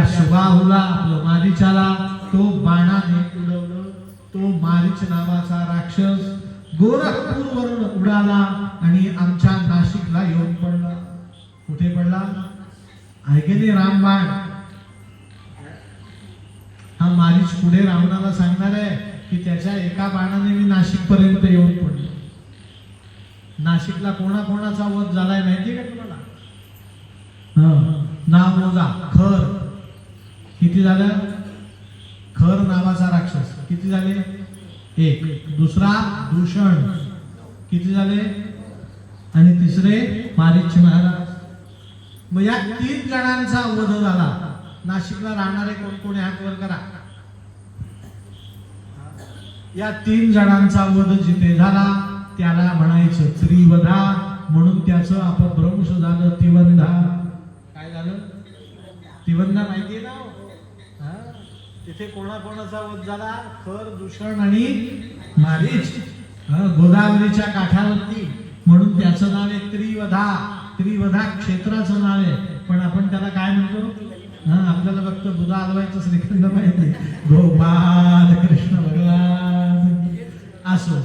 त्या सुबाहूला आपलं मारीचाला तो बाणाने उडवलं. तो मारीच नावाचा राक्षस गोरखपूरवरून उडाला आणि आमच्या नाशिकला येऊन पडला. कुठे पडला? ऐकले रामबाण. हा मारीच पुढे रावणाला सांगणार आहे की त्याच्या एका बाणाने मी नाशिक पर्यंत येऊन पडलो. नाशिकला कोणाकोणाचा वध झालाय माहिती का तुम्हाला? नाव मोजा. खर किती झालं? खर नावाचा राक्षस किती झाले? एक. दुसरा दूषण किती झाले? आणि तिसरे मारीच महाराज. मग या 3 जणांचा वध झाला. नाशिकला राहणारे कोण कोण हात वर करा. या 3 जणांचा वध जिथे झाला त्याला म्हणायचं त्रिवधा. म्हणून त्याचं अपभ्रंश झालं तिवंधा. काय झालं? तिवंधा माहितीये ना? तिथे कोणाकोणाचा वध झाला? खर, दूषण आणि मारीच. गोदावरीच्या काठावरती. म्हणून त्याचं नाव आहे त्रिवधा. त्रिवधा क्षेत्राचं नाव आहे. पण आपण त्याला काय म्हणतो? आपल्याला फक्त बुधा हलवायचं श्रीखंड माहिती. गोपाल कृष्ण भगवान असो.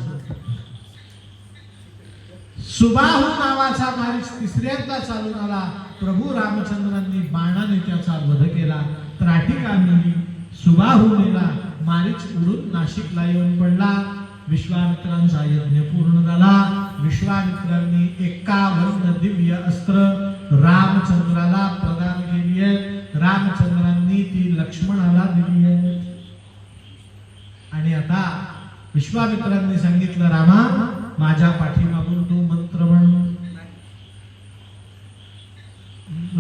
सुबाहू नावाचा मारीच तिसऱ्यांदा चालून आला. प्रभू रामचंद्रांनी बाणाने त्याचा वध केला. त्राटिकांनी सुबाहू नेला. मारीच उडून नाशिकला येऊन पडला. विश्वामित्रांचा यज्ञ पूर्ण झाला. विश्वामित्रांनी 51 दिव्य अस्त्र रामचंद्राला प्रदान केली आहेत. रामचंद्रांनी ती लक्ष्मणाला दिली आहेत. आणि आता विश्वामित्रांनी सांगितलं रामा माझ्या पाठीमागून तू मंत्र म्हण.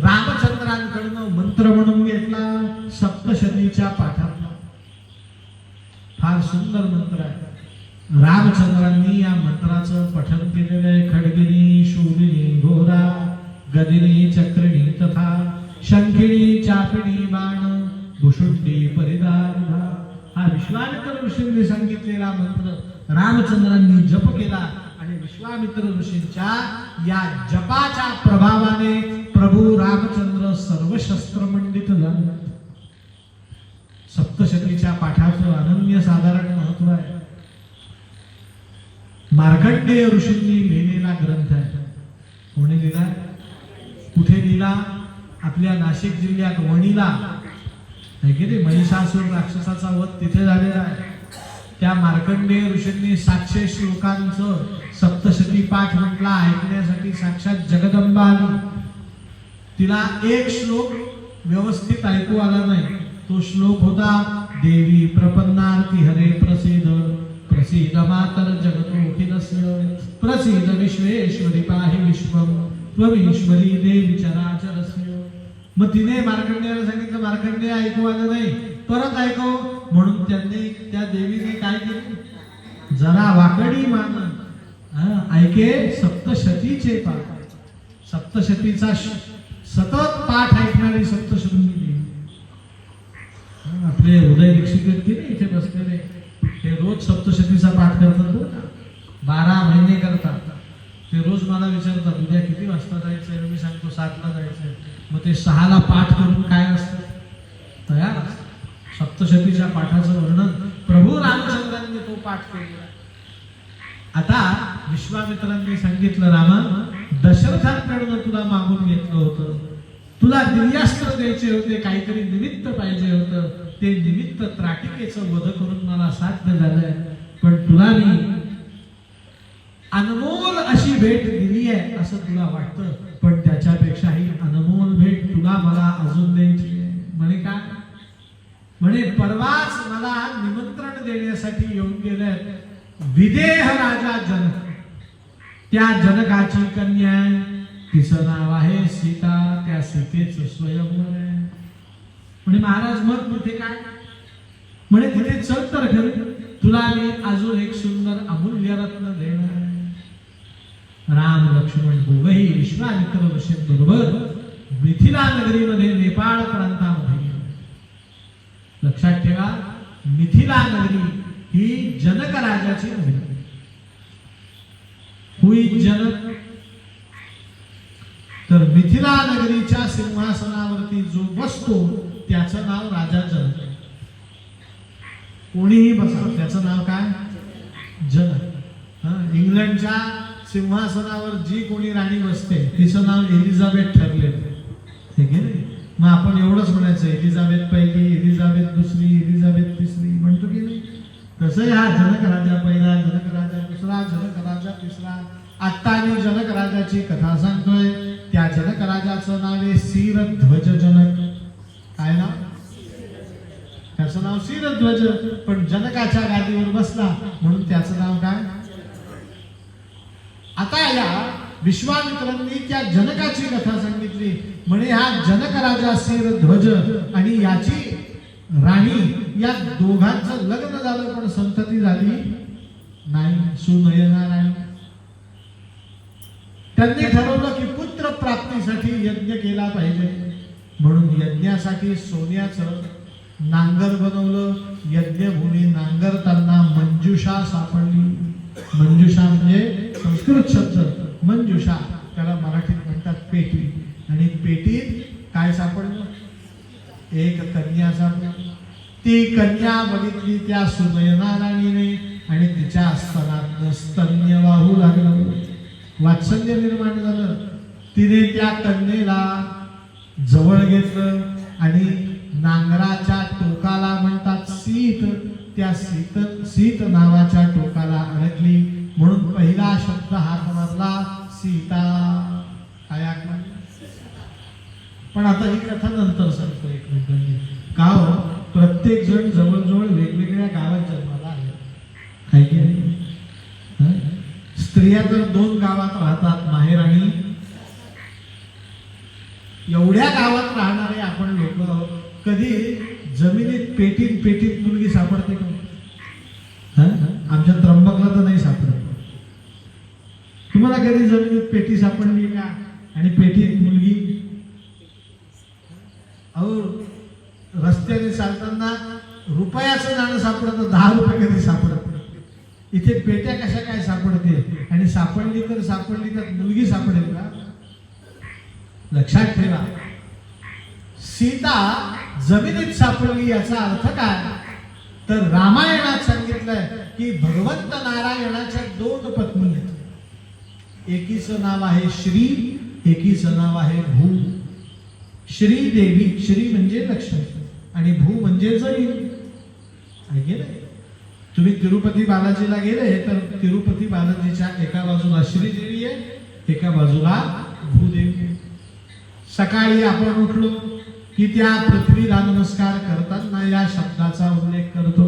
रामचंद्रांकडनं मंत्र म्हणून घेतला सप्तशतीच्या पाठातला. फार सुंदर मंत्र आहे. रामचंद्रांनी या मंत्राचं पठण केलेलं आहे. खडगिनी शूलिनी घोरा गदिनी चक्रिणी तथा शंखिणी चापिणी बाण भुषुंडी परिधान. हा विश्वामित्र ऋषींनी सांगितलेला मंत्र रामचंद्रांनी जप केला. आणि विश्वामित्र ऋषींच्या या जपाच्या प्रभावाने प्रभू रामचंद्र सर्व शस्त्रमंडित झाले. सप्तशतीच्या पाठाचं अनन्य साधारण महत्व आहे. मार्कंडेय ऋषींनी लिहिलेला ग्रंथ आहे. कोणी लिहिला? कुठे लिहिला? आपल्या नाशिक जिल्ह्यात वणीला. महिषासूर राक्षसाचा वध तिथे झालेला आहे. त्या मार्कंडेय ऋषींनी 700 श्लोकांचं सप्तशती पाठ म्हटला. ऐकण्यासाठी साक्षात जगदंबा आली. तिला एक श्लोक व्यवस्थित ऐकू आला नाही. तो श्लोक होता देवी प्रपन्नार्ती हरे प्रसीद प्रसीद मातर जगतोखिलस्य प्रसीद विश्वेश्वरी पाहि विश्वम त्वमीश्वरी देवी चराचरस्य. मग तिने मार्कंडेयाला सांगितलं मार्कंडेय ऐकू आलं नाही, परत ऐकव. म्हणून त्यांनी त्या देवीने काय केलं? जरा वाकडी मान ऐके सप्तशतीचे पाठ. सप्तशतीचा सतत पाठ ऐकणारी सप्तशृंगी देवी. आपले उदय दीक्षित इथे बसलेले ते रोज सप्तशतीचा पाठ करतात. 12 महिने करतात. ते रोज मला विचारतात उद्या किती वाजता जायचंय? मी सांगतो 7ला जायचंय. मग ते 6ला पाठ करून काय असतं? तयार असतं. सप्तशतीच्या पाठाचं वर्णन प्रभू रामचंद्रांनी तो पाठ केलेला. आता विश्वामित्रांनी सांगितलं रामा दशरथांकडून तुला मागून घेतलं होतं. तुला दिव्यास्त्र द्यायचे होते. काहीतरी निमित्त पाहिजे होतं. ते निमित्त त्राटिकेचं वध करून मला साध्य झालंय. पण तुला मी अनमोल अशी भेट दिली आहे असं तुला वाटतं. पण त्याच्यापेक्षाही अनमोल भेट तुला मला अजून द्यायची आहे. म्हणे काय? म्हणे परवाच मला निमंत्रण देण्यासाठी येऊन गेले विदेह राजा जनक. त्या जनकाची कन्या तिचं नाव आहे सीता. त्या सीतेचं स्वयंवर आहे. म्हणे महाराज मग तिथे काय? म्हणे तिथे चल तर खरं. तुला मी अजून एक सुंदर अमूल्य रत्न देणार. राम लक्ष्मण दोघंही विश्वामित्र ऋषींबरोबर मिथिला नगरीमध्ये नेपाळ प्रांतामध्ये. लक्षात ठेवा मिथिला नगरी ही जनक राजाची नगरी. हुई जनक. तर मिथिला नगरीच्या सिंहासनावरती जो बसतो त्याचं नाव राजा जनक. कोणीही बसा, त्याचं नाव काय? जनक. इंग्लंडच्या सिंहासनावर जी कोणी राणी बसते तिचं नाव एलिझाबेथ ठरलेलं. ठीक आहे. मग आपण एवढंच म्हणायचं एलिझाबेथ पहिली, एलिझाबेथ दुसरी, एलिझाबेथ तिसरी म्हणतो की नाही? तसं हा जनक राजा पहिला, जनक राजा दुसरा, जनक राजा तिसरा. आत्ता आम्ही जनक राजाची कथा सांगतोय. त्या जनक राजाचं नाव आहे शिरध्वज जनक. काय नाव? त्याचं नाव शिरध्वज. पण जनकाच्या गादीवर बसला म्हणून त्याचं नाव काय? आता या विश्वामित्रांनी त्या जनकाची कथा सांगितली. म्हणे हा जनक राजा शिरध्वज आणि याची राणी, या दोघांचं लग्न झालं पण संतती झाली नाही. सुनयना राणी. त्यांनी ठरवलं की पुत्र प्राप्तीसाठी यज्ञ केला पाहिजे. म्हणून यज्ञासाठी सोन्याचं नांगर बनवलं. यज्ञभूमी नांगरताना मंजुषा सापडली. मंजुषा म्हणजे संस्कृत शब्द. मंजुषा त्याला मराठीत म्हणतात पेटी. आणि पेटीत काय सापडलं? एक कन्या सापडली. ती कन्या बघितली त्या सुनयना राणीने आणि तिच्या स्तनात स्तन्य वाहू लागलं. वात्सल्य निर्माण झालं. तिने त्या कन्येला जवळ घेतलं आणि नांगराच्या टोकाला म्हणतात सीत, त्या सीत नावाच्या टोकाला अडकली. म्हणून पहिला शब्द हात मारला सीता. काय आठवण? पण आता ही कथा नंतर सांगतो एक मिनिट. का हो? प्रत्येक जण जवळजवळ वेगवेगळ्या गावात जन्माला आले. काय की नाही? स्त्रिया तर 2 गावात राहतात, माहेर आणि. एवढ्या गावात राहणारे आपण लोक कधी जमिनीत पेटीत मुलगी सापडते का? आमच्या त्र्यंबकला तर नाही सापडत. तुम्हाला कधी जमिनीत पेटी सापडली का? आणि पेटीत मुलगी? अहो, रस्त्याने चालताना रुपयाचं नाणं सापडतं, 10 रुपये कधी सापडत. इथे पेट्या कशा काय सापडते? आणि सापडली तर मुलगी सापडेल का? लक्षात ठेवा. सीता जमिनीत सापडली याचा अर्थ काय? तर रामायणात सांगितलंय की भगवंत नारायणाच्या 2 पत्नी आहेत. एकीचं नाव आहे श्री, एकीचं नाव आहे भू. श्रीदेवी, श्री म्हणजे लक्ष्मी आणि भू म्हणजे जैन. ऐकले? तुम्ही तिरुपती बालाजीला गेले तर तिरुपती बालाजीच्या एका बाजूला श्रीदेवी आहे, एका बाजूला भूदेवी. सकाळी आपण उठलो की त्या पृथ्वीला नमस्कार करताना या शब्दाचा उल्लेख करतो.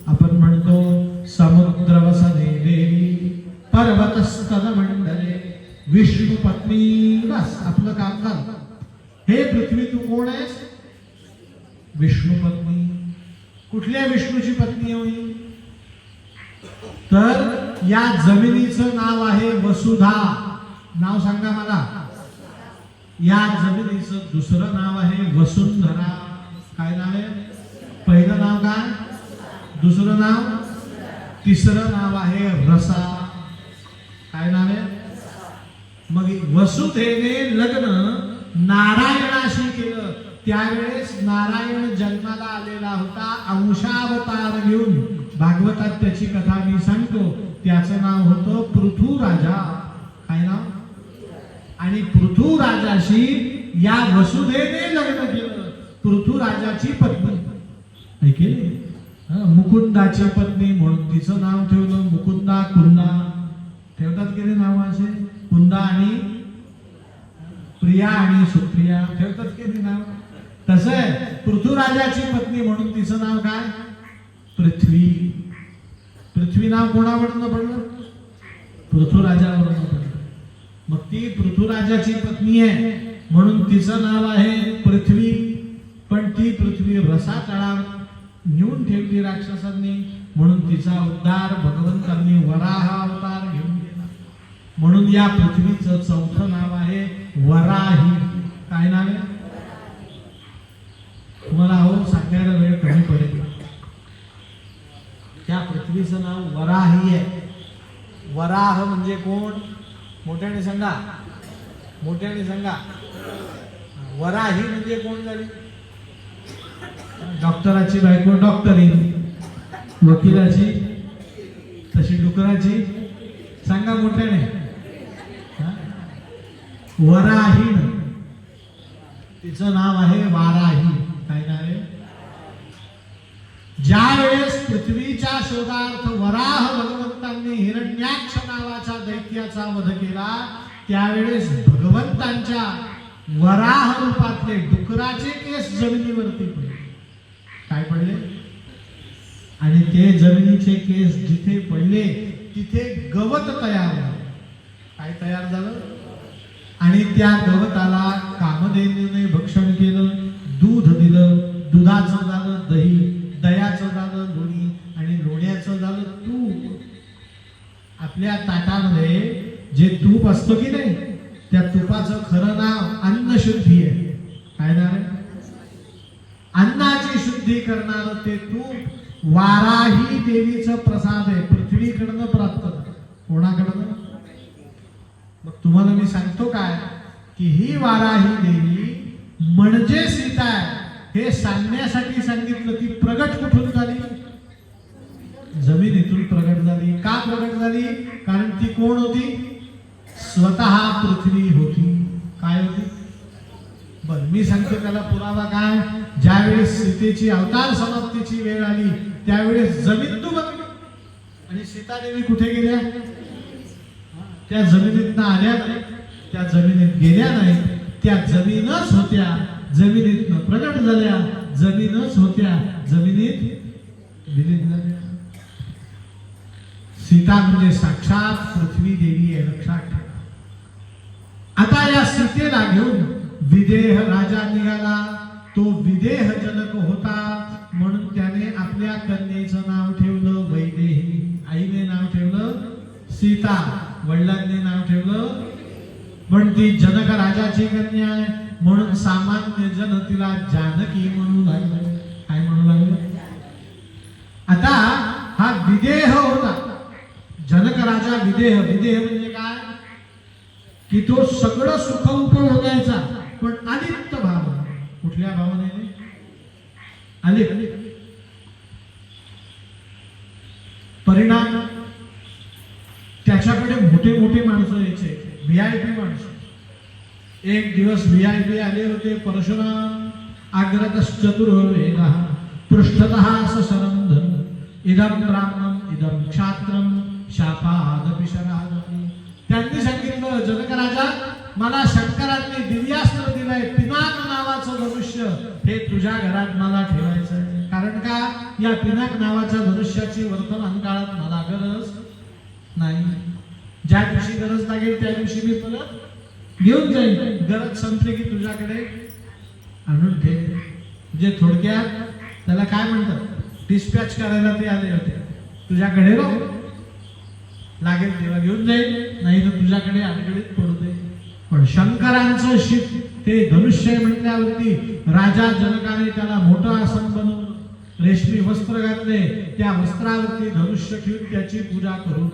आपण म्हणतो समुद्र वसने देवी पर्वतस्तन मंडले विष्णू पत्नी. बस आपलं काम झालं. हे पृथ्वी तू कोण आहेस? विष्णू पत्नी. कुठल्या विष्णूची पत्नी होईल? तर या जमिनीचं नाव आहे वसुधा. नाव सांगा मला. या जमिनीचं दुसरं नाव आहे वसुंधरा. काय नाव आहे? पहिलं नाव काय? दुसरं नाव? तिसरं नाव आहे रसा. काय नाव आहे? मग वसुधेने लग्न नारायणाशी केलं. त्यावेळेस नारायण जन्माला आलेला होता अंशावतार घेऊन. भागवतात त्याची कथा मी सांगतो. त्याचं नाव होतं पृथुराजा. काय नाव? आणि पृथुराजाशी या वसुधेने लग्न केलं. पृथुराजाची पत्नी. ऐकले? मुकुंदाची पत्नी म्हणून तिचं नाव ठेवलं मुकुंदा. कुंदा ठेवतात की नाही नाव असे? कुंदा आणि प्रिया आणि सुप्रिया ठेवतात की नाही नाव? तसं आहे पृथुराजाची पत्नी म्हणून तिचं नाव काय? पृथ्वी. पृथ्वी नाव कोणावरून पडलं? पृथुराजावरून पडलं. मग ती पृथुराजाची पत्नी आहे म्हणून तिचं नाव आहे पृथ्वी. पण ती पृथ्वी रसा तळावर नेऊन ठेवली राक्षसांनी म्हणून तिचा उद्धार भगवंतांनी वराह अवतार घेऊन गेला. म्हणून या पृथ्वीचं 4थं नाव आहे वराही. काय नाव आहे? तुम्हाला हो सांगायला वेळ कमी पडेल. त्या पृथ्वीचं नाव वराही आहे. वराह म्हणजे कोण? मोठ्याने सांगा. मोठ्याने सांगा. वराही म्हणजे कोण झाली? डॉक्टराची बायको डॉक्टरीन, वकिलाची तशी डुकराची, सांगा मोठ्याने, वराहीण, तिचं नाव आहे वाराही. काय नाव आहे? ज्या वेळेस पृथ्वीच्या शोधार्थ वराह भगवंतांनी हिरण्याक्ष नावाच्या दैत्याचा वध केला, त्यावेळेस भगवंतांच्या वराह रूपातले डुकराचे केस जमिनीवरती पडले. काय पडले? आणि ते जमिनीचे केस जिथे पडले तिथे गवत तयार झालं. काय तयार झालं? आणि त्या गवताला कामधेनूने भक्षण केलं, दूध दिलं, दुधाचं झालं दही, दह्याचं झालं लोणी, आणि लोण्याचं झालं तूप. आपल्या ताटामध्ये जे तूप असतं की नाही, त्या तुपाचं खरं नाव अन्नशुद्धी आहे. काय नाव आहे? अन्नाची शुद्धी करणारं ते तूप वाराही देवीचं प्रसाद आहे, पृथ्वीकडनं प्राप्त. कोणाकडनं? मग तुम्हाला मी सांगतो काय, की ही वाराही देवी म्हणजे सीता आहे हे सांगण्यासाठी सांगितलं. ती प्रगट कुठून झाली? जमिनीतून प्रगट झाली. का प्रगट झाली? कारण ती कोण होती? स्वतः पृथ्वी होती. काय होती? बर मी सांगतो त्याला पुरावा काय. ज्यावेळेस सीतेची अवतार समाप्तीची वेळ आली त्यावेळेस जमीन दुबकली आणि सीता देवी कुठे गेल्या? त्या जमिनीतनं आल्या नाही, त्या जमिनीत गेल्या नाही, त्या जमीनच होत्या, जमिनीतनं प्रगट झाल्या, जमीनच होत्या, जमिनीत विलीन झाल्या. सीता म्हणजे साक्षात पृथ्वी देवी आहे, लक्षात ठेवा. आता या सीतेला घेऊन विदेह राजा निघाला. तो विदेह जनक होता म्हणून त्याने आपल्या कन्येचं नाव ठेवलं वैदेही. आईने नाव ठेवलं सीता, वडिलांनी नाव ठेवलं, पण ती जनक राजाची कन्या आहे म्हणून सामान्य जन तिला जानकी म्हणू लागले. काय म्हणू लागले? आता हा विदेह होता, जनक राजा विदेह. विदेह म्हणजे काय? की तो सगळं सुख उपभोगायचा पण अलिप्त भाव. कुठल्या भावनेने? अलिप्त. परिणाम त्याच्याकडे मोठे मोठे माणसं यायचे, व्हीआयपी माणसं. एक दिवस व्हीआयपी आले होते. परशुराम अग्रतश्चतुर्वेदः पृष्ठतः सशरं धनुः इदं ब्राह्मणं इदं क्षात्रं शापादपि शरादपि. त्यांनी सांगितलं, जनक राजा मला शंकरांनी दिव्यास्त्र दिलंय, पिनाक नावाचं धनुष्य, हे तुझ्या घरात मला ठेवायचं आहे. कारण का? या पिनाक नावाच्या धनुष्याची वर्तमान काळात मला गरज नाही. ज्या दिवशी गरज लागेल त्या दिवशी मी परत घेऊन जाईल. गरज संपली की तुझ्याकडे आणून ठेव. म्हणजे थोडक्यात त्याला काय म्हणतात, डिस्पॅच करायला ते आले होते. तुझ्याकडे लागेल तेव्हा घेऊन जाईल, नाही तर तुझ्याकडे अडगडीत पडू दे. पण शंकरांचं शीत ते धनुष्य म्हटल्यावरती राजा जनकाने त्याला मोठं आसन बनवून रेशमी वस्त्र घातले. त्या वस्त्रावरती धनुष्य ठेवून त्याची पूजा करून